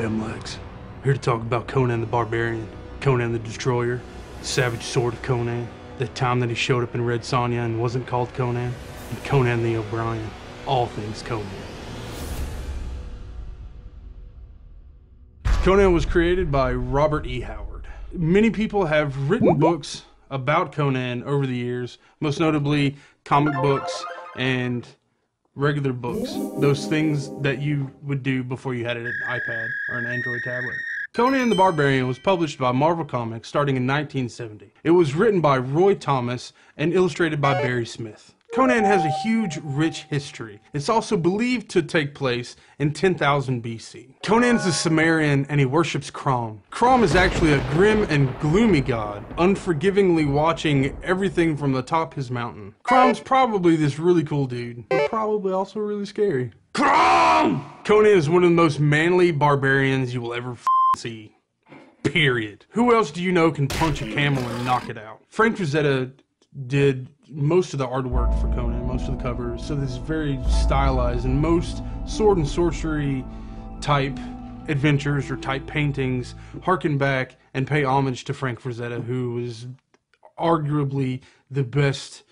Hey, I'm Lex. Here to talk about Conan the Barbarian, Conan the Destroyer, the savage sword of Conan, the time that he showed up in Red Sonja and wasn't called Conan, and Conan the O'Brien. All things Conan. Conan was created by Robert E. Howard. Many people have written books about Conan over the years, most notably comic books and regular books, those things that you would do before you had an iPad or an Android tablet. Conan the Barbarian was published by Marvel Comics starting in 1970. It was written by Roy Thomas and illustrated by Barry Smith. Conan has a huge, rich history. It's also believed to take place in 10,000 BC. Conan's a Sumerian and he worships Crom. Crom is actually a grim and gloomy god, unforgivingly watching everything from the top of his mountain. Crom's probably this really cool dude, but probably also really scary. Crom! Conan is one of the most manly barbarians you will ever see. Period. Who else do you know can punch a camel and knock it out? Frank Frazetta did most of the artwork for Conan, most of the covers, so this is very stylized, and most sword and sorcery type adventures or type paintings harken back and pay homage to Frank Frazetta, who was arguably the best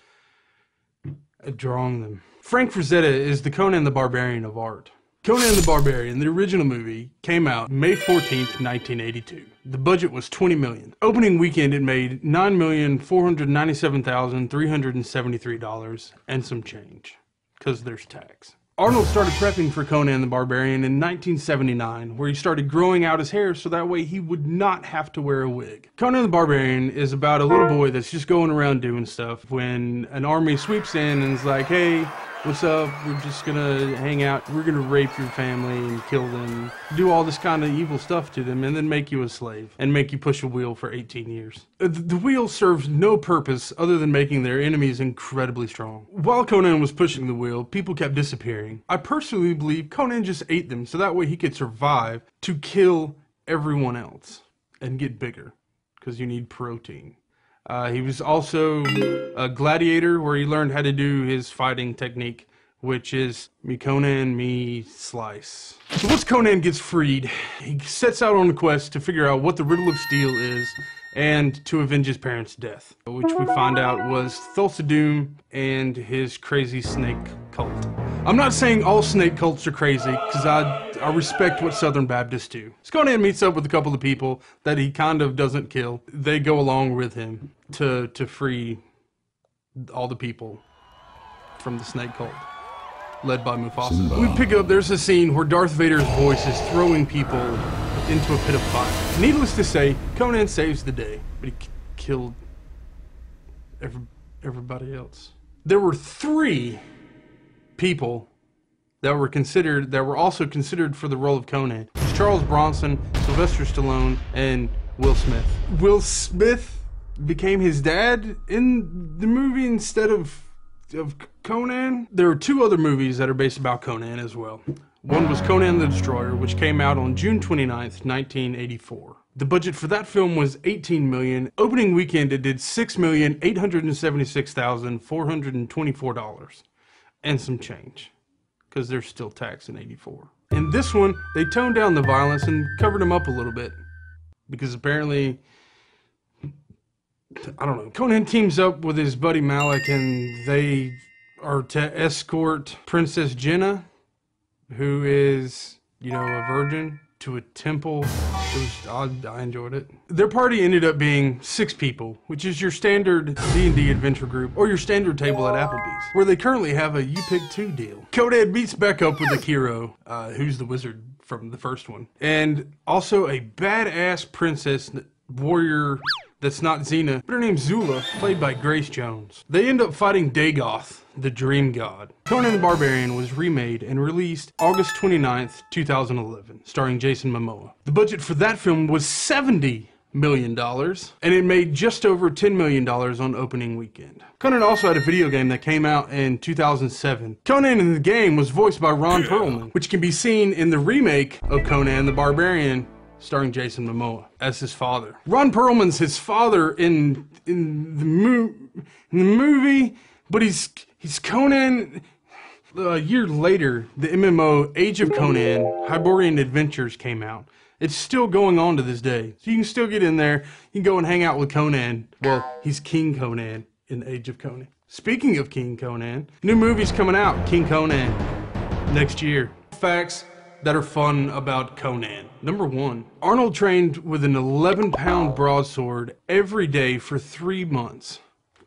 at drawing them. Frank Frazetta is the Conan the Barbarian of art. Conan the Barbarian, the original movie, came out May 14th, 1982. The budget was $20 million. Opening weekend, it made $9,497,373 and some change, because there's tax. Arnold started prepping for Conan the Barbarian in 1979, where he started growing out his hair so that way he would not have to wear a wig. Conan the Barbarian is about a little boy that's just going around doing stuff when an army sweeps in and is like, hey, what's up? We're just gonna hang out. We're gonna rape your family and kill them, do all this kind of evil stuff to them, and then make you a slave and make you push a wheel for 18 years. The wheel serves no purpose other than making their enemies incredibly strong. While Conan was pushing the wheel, people kept disappearing. I personally believe Conan just ate them so that way he could survive to kill everyone else and get bigger, because you need protein. He was also a gladiator where he learned how to do his fighting technique, which is me Conan, me slice. So once Conan gets freed, he sets out on a quest to figure out what the Riddle of Steel is and to avenge his parents' death, which we find out was Thulsa Doom and his crazy snake cult. I'm not saying all snake cults are crazy, because I respect what Southern Baptists do. So Conan meets up with a couple of people that he kind of doesn't kill. They go along with him to free all the people from the snake cult, led by Mufasa. We pick up, there's a scene where Darth Vader's voice is throwing people into a pit of fire. Needless to say, Conan saves the day, but he killed everybody else. There were 3 people that were also considered for the role of Conan. It was Charles Bronson, Sylvester Stallone, and Will Smith. Will Smith became his dad in the movie instead of Conan. There are 2 other movies that are based about Conan as well. One was Conan the Destroyer, which came out on June 29th, 1984. The budget for that film was $18 million. Opening weekend, it did $6,876,424 and some change, because there's still tax in 84. In this one, they toned down the violence and covered him up a little bit, because apparently, I don't know, Conan teams up with his buddy Malik and they are to escort Princess Jenna, who is, you know, a virgin, to a temple. I enjoyed it. Their party ended up being 6 people, which is your standard D&D adventure group, or your standard table at Applebee's, where they currently have a You Pick 2 deal. Conan meets back up with Akiro, who's the wizard from the first one, and also a badass princess warrior that's not Xena, but her name's Zula, played by Grace Jones. They end up fighting Dagoth, the Dream God. Conan the Barbarian was remade and released August 29th, 2011, starring Jason Momoa. The budget for that film was $70 million, and it made just over $10 million on opening weekend. Conan also had a video game that came out in 2007. Conan in the game was voiced by Ron Perlman, which can be seen in the remake of Conan the Barbarian, starring Jason Momoa as his father. Ron Perlman's his father in the movie, but he's Conan. A year later, the MMO Age of Conan: Hyborian Adventures came out, It's still going on to this day. So you can still get in there. You can go and hang out with Conan. Well, he's King Conan in Age of Conan. Speaking of King Conan, new movie's coming out, King Conan, next year. Facts that are fun about Conan. Number 1, Arnold trained with an 11-pound broadsword every day for 3 months.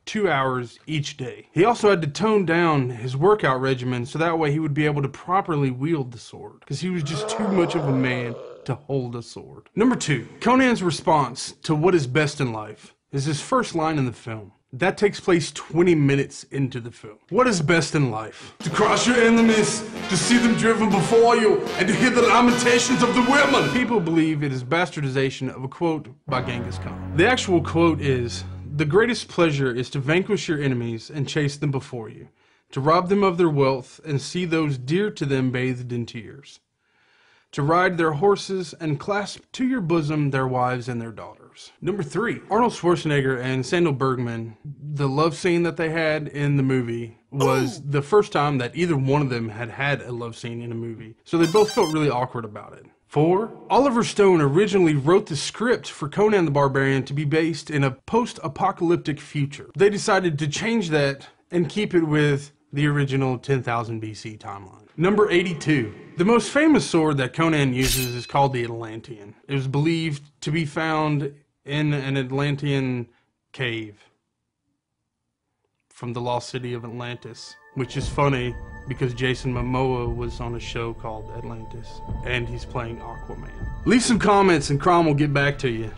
2 hours each day. He also had to tone down his workout regimen so that way he would be able to properly wield the sword, because he was just too much of a man to hold a sword. Number 2, Conan's response to what is best in life is his first line in the film. That takes place 20 minutes into the film. What is best in life? To crush your enemies, to see them driven before you, and to hear the lamentations of the women. People believe it is bastardization of a quote by Genghis Khan. The actual quote is, "The greatest pleasure is to vanquish your enemies and chase them before you, to rob them of their wealth and see those dear to them bathed in tears, to ride their horses and clasp to your bosom their wives and their daughters." Number 3, Arnold Schwarzenegger and Sandal Bergman, the love scene that they had in the movie was the first time that either one of them had had a love scene in a movie. So they both felt really awkward about it. 4, Oliver Stone originally wrote the script for Conan the Barbarian to be based in a post-apocalyptic future. They decided to change that and keep it with the original 10,000 BC timeline. Number 82. The most famous sword that Conan uses is called the Atlantean. It was believed to be found in an Atlantean cave from the lost city of Atlantis, which is funny because Jason Momoa was on a show called Atlantis, and he's playing Aquaman. Leave some comments and Crom will get back to you.